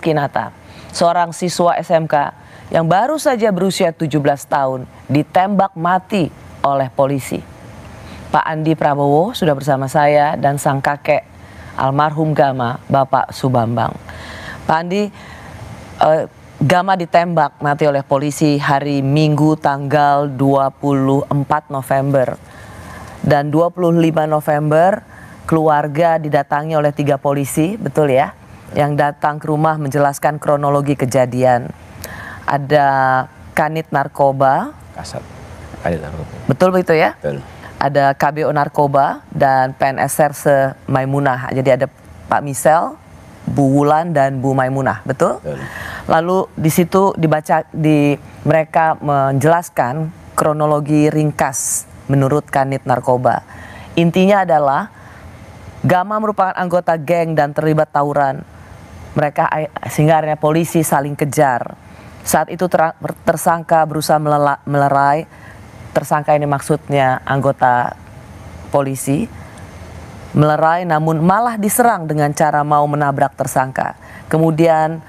Rizky Nata, seorang siswa SMK yang baru saja berusia 17 tahun ditembak mati oleh polisi. Pak Andi Prabowo sudah bersama saya dan sang kakek almarhum Gama, Bapak Subambang. Pak Andi, Gama ditembak mati oleh polisi hari Minggu tanggal 24 November. Dan 25 November keluarga didatangi oleh 3 polisi, betul ya? Yang datang ke rumah menjelaskan kronologi kejadian. Ada Kanit Narkoba. Kasat Kanit Narkoba. Betul begitu ya? Betul. Ada KBO Narkoba dan PNS Serse Maimunah. Jadi ada Pak Misel, Bu Wulan dan Bu Maimunah, betul? Betul. Lalu di situ mereka menjelaskan kronologi ringkas menurut Kanit Narkoba. Intinya adalah Gama merupakan anggota geng dan terlibat tawuran. Mereka sehingga akhirnya polisi saling kejar. Saat itu tersangka berusaha melerai. Tersangka ini maksudnya anggota polisi. Melerai namun malah diserang dengan cara mau menabrak tersangka. Kemudian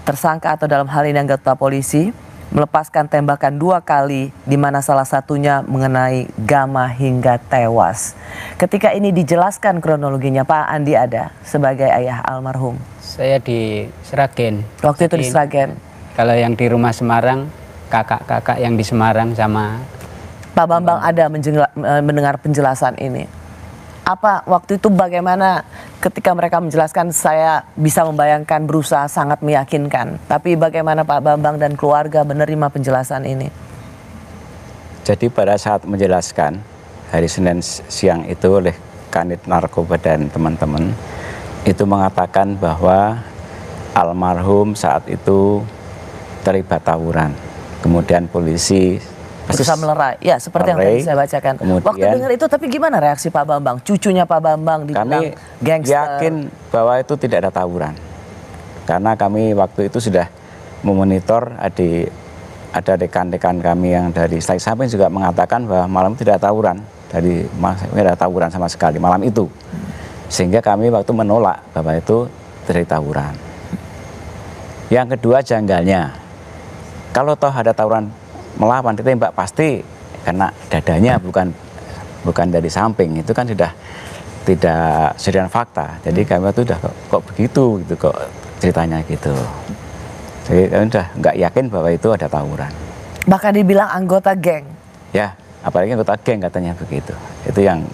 tersangka atau dalam hal ini anggota polisi melepaskan tembakan 2 kali di mana salah satunya mengenai Gama hingga tewas. Ketika ini dijelaskan kronologinya, Pak Andi ada sebagai ayah almarhum. Saya di Sragen. Waktu itu di Sragen. Kalau yang di rumah Semarang, kakak-kakak yang di Semarang sama Pak Bambang ada mendengar penjelasan ini. Apa waktu itu bagaimana ketika mereka menjelaskan, saya bisa membayangkan berusaha sangat meyakinkan. Tapi bagaimana Pak Bambang dan keluarga menerima penjelasan ini? Jadi pada saat menjelaskan hari Senin siang itu oleh Kanit Narkoba dan teman-teman itu mengatakan bahwa almarhum saat itu terlibat tawuran. Kemudian polisi berusaha melerai, ya seperti yang tadi saya bacakan. Kemudian, waktu dengar itu, tapi gimana reaksi Pak Bambang? Cucunya Pak Bambang dibilang gangster. Kami yakin bahwa itu tidak ada tawuran. Karena kami waktu itu sudah memonitor, ada rekan-rekan kami yang dari Selaik Samping juga mengatakan bahwa malam tidak ada tawuran. Tidak ada tawuran sama sekali malam itu. Sehingga kami waktu menolak bahwa itu terjadi tawuran. Yang kedua janggalnya, kalau toh ada tawuran melawan ditembak pasti kena dadanya, bukan dari samping. Itu kan sudah tidak sesuai fakta. Jadi kami itu udah kok begitu gitu, kok ceritanya gitu. Jadi kami udah nggak yakin bahwa itu ada tawuran. Bahkan dibilang anggota geng. Ya, apalagi anggota geng katanya begitu. Itu yang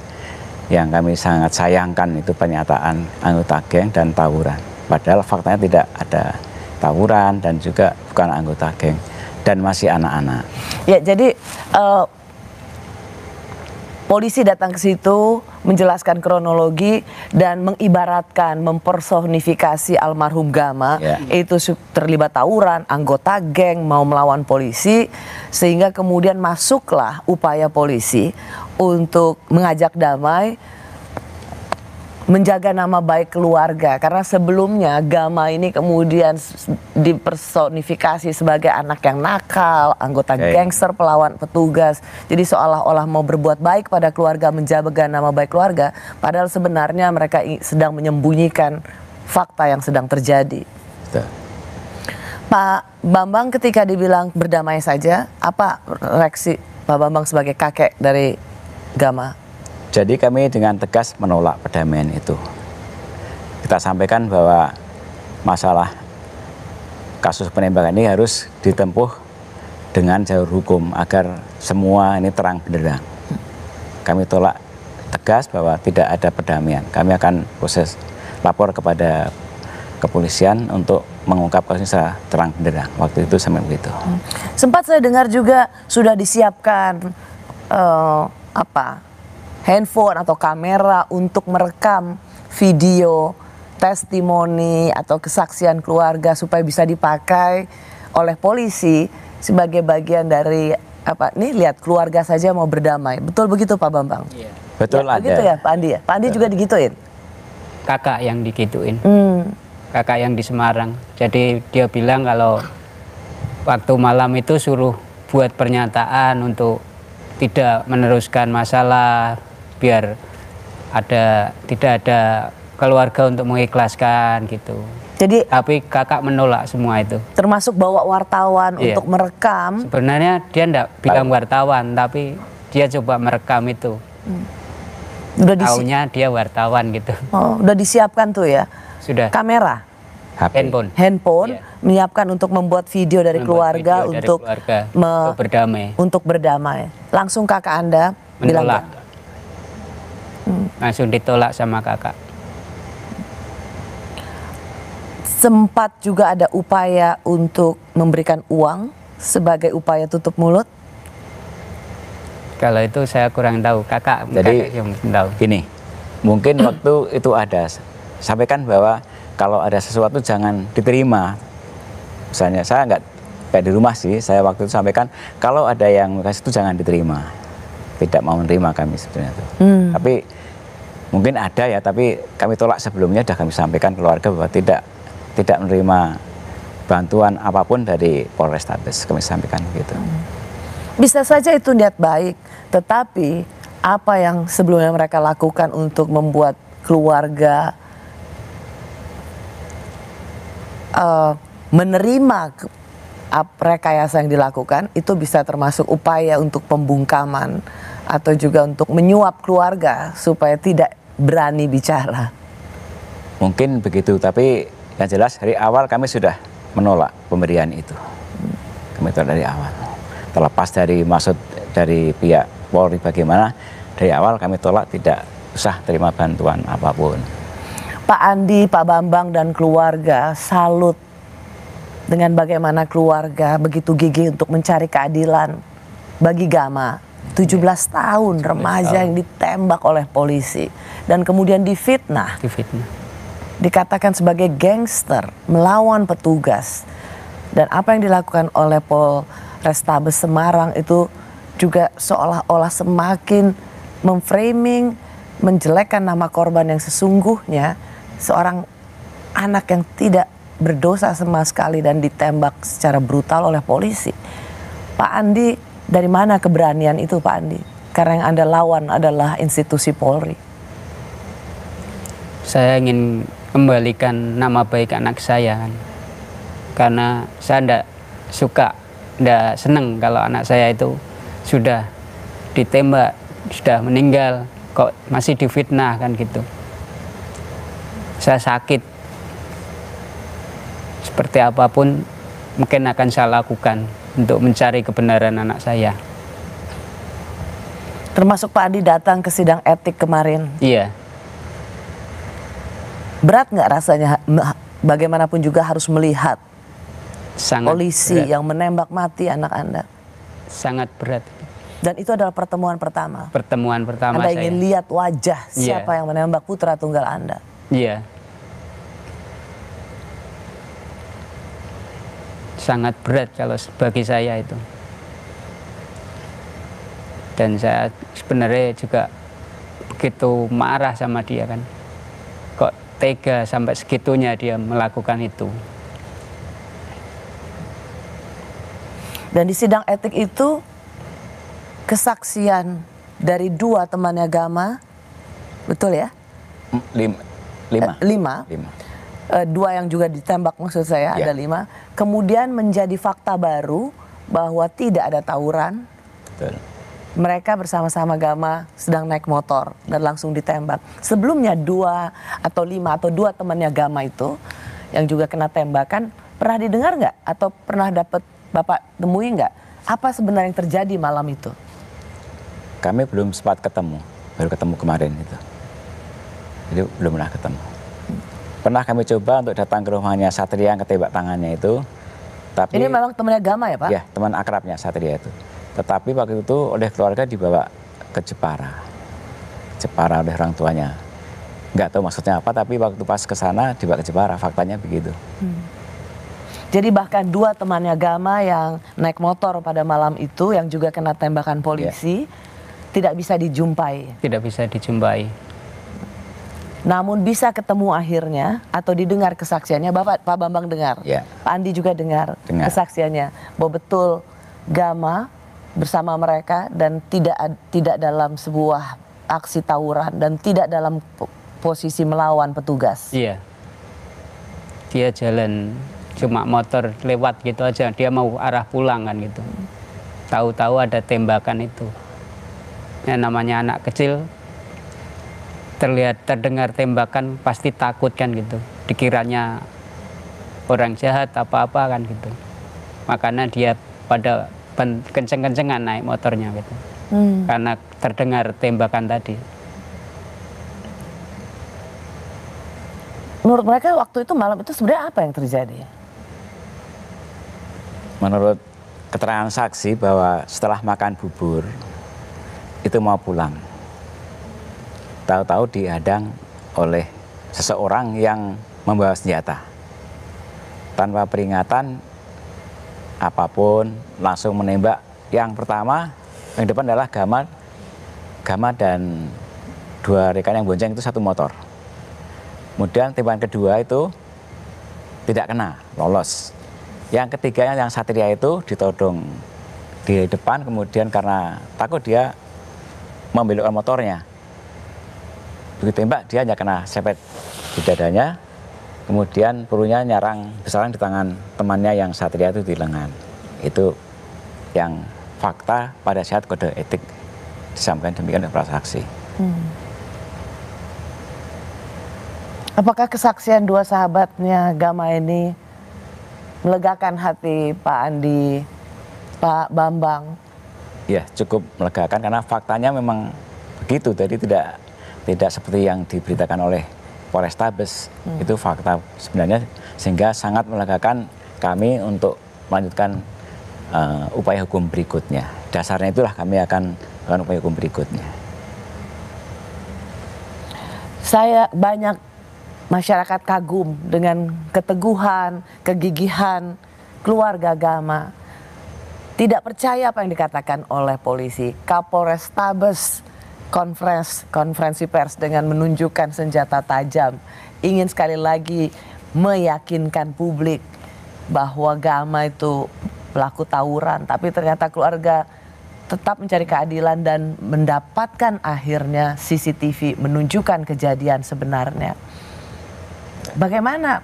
kami sangat sayangkan, itu pernyataan anggota geng dan tawuran. Padahal faktanya tidak ada tawuran dan juga bukan anggota geng. Dan masih anak-anak. Ya, jadi polisi datang ke situ menjelaskan kronologi dan mengibaratkan, mempersonifikasi almarhum Gama, itu terlibat tawuran, anggota geng mau melawan polisi, sehingga kemudian masuklah upaya polisi untuk mengajak damai, menjaga nama baik keluarga. Karena sebelumnya Gama ini kemudian dipersonifikasi sebagai anak yang nakal, anggota gangster, pelawan petugas. Jadi seolah-olah mau berbuat baik pada keluarga, menjaga nama baik keluarga, padahal sebenarnya mereka sedang menyembunyikan fakta yang sedang terjadi. Betul. Pak Bambang ketika dibilang berdamai saja, apa reaksi Pak Bambang sebagai kakek dari Gama? Jadi kami dengan tegas menolak perdamaian itu. Kita sampaikan bahwa masalah kasus penembakan ini harus ditempuh dengan jalur hukum agar semua ini terang benderang. Kami tolak tegas bahwa tidak ada perdamaian. Kami akan proses lapor kepada kepolisian untuk mengungkap kasusnya secara terang benderang. Waktu itu sampai begitu. Sempat saya dengar juga sudah disiapkan handphone atau kamera untuk merekam video testimoni atau kesaksian keluarga supaya bisa dipakai oleh polisi sebagai bagian dari lihat keluarga saja mau berdamai. Betul begitu Pak Bambang? Iya. Betul, ada. Begitu ya Pak Andi ya? Pak Andi juga digituin? Kakak yang digituin. Kakak yang di Semarang. Jadi dia bilang kalau waktu malam itu suruh buat pernyataan untuk tidak meneruskan masalah, biar tidak ada keluarga untuk mengikhlaskan gitu. Jadi Tapi kakak menolak semua itu. termasuk bawa wartawan Iya. untuk merekam. Sebenarnya dia enggak bilang wartawan, tapi dia coba merekam itu. Taunya dia wartawan gitu. Udah disiapkan tuh ya. Sudah. Kamera, HP. handphone, Iya. menyiapkan untuk membuat video dari Membuat keluarga video dari untuk keluarga, untuk berdamai. untuk berdamai. Langsung kakak Anda bilang Menolak. enggak? Langsung ditolak sama kakak. Sempat juga ada upaya untuk memberikan uang sebagai upaya tutup mulut. Kalau itu saya kurang tahu, kakak Jadi yang tahu. gini, mungkin waktu itu ada sampaikan bahwa kalau ada sesuatu jangan diterima. Misalnya saya nggak kayak di rumah sih, saya waktu itu sampaikan kalau ada yang kasih itu jangan diterima. Tidak mau menerima kami sebenarnya itu. Tapi mungkin ada ya, tapi kami tolak sebelumnya, sudah kami sampaikan keluarga bahwa tidak menerima bantuan apapun dari Polrestabes, kami sampaikan begitu. Bisa saja itu niat baik, tetapi apa yang sebelumnya mereka lakukan untuk membuat keluarga menerima rekayasa yang dilakukan, itu bisa termasuk upaya untuk pembungkaman atau juga untuk menyuap keluarga supaya tidak berani bicara. Mungkin begitu, tapi yang jelas dari awal kami sudah menolak pemberian itu. Kami tolak dari awal. Terlepas dari maksud dari pihak Polri bagaimana, dari awal kami tolak, tidak usah terima bantuan apapun. Pak Andi, Pak Bambang dan keluarga salut dengan bagaimana keluarga begitu gigih untuk mencari keadilan bagi Gama. 17 tahun remaja yang ditembak oleh polisi dan kemudian difitnah. Dikatakan sebagai gangster, melawan petugas. Dan apa yang dilakukan oleh Polrestabes Semarang itu juga seolah-olah semakin memframing, menjelekkan nama korban yang sesungguhnya, seorang anak yang tidak berdosa sama sekali dan ditembak secara brutal oleh polisi. Pak Andi, dari mana keberanian itu Pak Andi? Karena yang Anda lawan adalah institusi Polri. Saya ingin kembalikan nama baik anak saya kan. Karena saya tidak senang kalau anak saya itu sudah ditembak, sudah meninggal, kok masih difitnah kan gitu. Saya sakit. Seperti apapun mungkin akan saya lakukan untuk mencari kebenaran anak saya. Termasuk Pak Andi datang ke sidang etik kemarin. Iya. Berat nggak rasanya bagaimanapun juga harus melihat Sangat polisi berat. yang menembak mati anak Anda? Sangat berat. Dan itu adalah pertemuan pertama. Pertemuan pertama Anda saya. ingin lihat wajah siapa yang menembak putra tunggal Anda. Iya. Sangat berat kalau bagi saya itu. Dan saya sebenarnya juga begitu marah sama dia kan. Kok tega sampai segitunya dia melakukan itu. Dan di sidang etik itu kesaksian dari dua temannya Gama, betul ya? Lima. Lima. Dua yang juga ditembak maksud saya, Ya. ada 5. Kemudian menjadi fakta baru bahwa tidak ada tawuran. Betul. Mereka bersama-sama Gama sedang naik motor dan langsung ditembak. Sebelumnya 2 atau 5 atau 2 temannya Gama itu yang juga kena tembakan, pernah didengar nggak? Atau pernah dapat Bapak temui nggak? Apa sebenarnya yang terjadi malam itu? Kami belum sempat ketemu, baru ketemu kemarin itu. Jadi belum pernah ketemu. Pernah kami coba untuk datang ke rumahnya Satria yang ketembak tangannya itu. Tapi Ini memang temannya Gama ya Pak? ya, teman akrabnya Satria itu. Tetapi waktu itu oleh keluarga dibawa ke Jepara. Jepara oleh orang tuanya. Nggak tahu maksudnya apa, tapi waktu pas ke sana dibawa ke Jepara, faktanya begitu. Jadi bahkan 2 temannya Gama yang naik motor pada malam itu yang juga kena tembakan polisi tidak bisa dijumpai. Tidak bisa dijumpai. Namun bisa ketemu akhirnya atau didengar kesaksiannya. Pak Bambang dengar, Ya. Pak Andi juga dengar kesaksiannya bahwa betul Gama bersama mereka dan tidak dalam sebuah aksi tawuran dan tidak dalam posisi melawan petugas. Iya. dia jalan cuma motor lewat gitu aja, dia mau arah pulang kan gitu. Tahu-tahu ada tembakan itu. Ya, namanya anak kecil, terdengar tembakan pasti takut kan gitu. Dikiranya orang jahat apa-apa kan gitu. Makanya dia pada kenceng-kencengan naik motornya gitu. Karena terdengar tembakan tadi. Menurut mereka waktu itu malam itu sebenarnya apa yang terjadi? Menurut keterangan saksi bahwa setelah makan bubur itu mau pulang, tahu-tahu dihadang oleh seseorang yang membawa senjata. Tanpa peringatan apapun langsung menembak. Yang pertama yang depan adalah Gama dan dua rekan yang bonceng itu satu motor. Kemudian tembakan kedua itu tidak kena, lolos. Yang ketiganya yang Satria itu ditodong di depan, kemudian karena takut dia membelokkan motornya. Begitu tembak dia hanya kena sepet di dadanya, kemudian pelurunya nyarang besaran di tangan temannya yang Satria itu di lengan. Itu yang fakta pada saat kode etik disampaikan demikian oleh para saksi. Apakah kesaksian dua sahabatnya Gama ini melegakan hati Pak Andi, Pak Bambang? Ya, cukup melegakan karena faktanya memang begitu. Jadi tidak seperti yang diberitakan oleh Polrestabes. Itu fakta sebenarnya, sehingga sangat melegakan kami untuk melanjutkan upaya hukum berikutnya. Dasarnya itulah kami akan melakukan upaya hukum berikutnya. Saya banyak masyarakat kagum dengan keteguhan, kegigihan keluarga Gama. Tidak percaya apa yang dikatakan oleh polisi. Kapolrestabes konferensi pers dengan menunjukkan senjata tajam. Ingin sekali lagi meyakinkan publik bahwa Gama itu pelaku tawuran. Tapi ternyata keluarga tetap mencari keadilan dan mendapatkan akhirnya CCTV menunjukkan kejadian sebenarnya. Bagaimana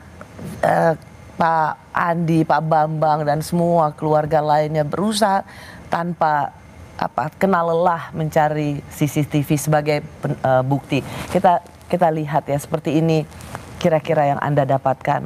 Pak Andi, Pak Bambang dan semua keluarga lainnya berusaha tanpa kena lelah mencari CCTV sebagai bukti. Kita lihat ya, seperti ini kira-kira yang Anda dapatkan.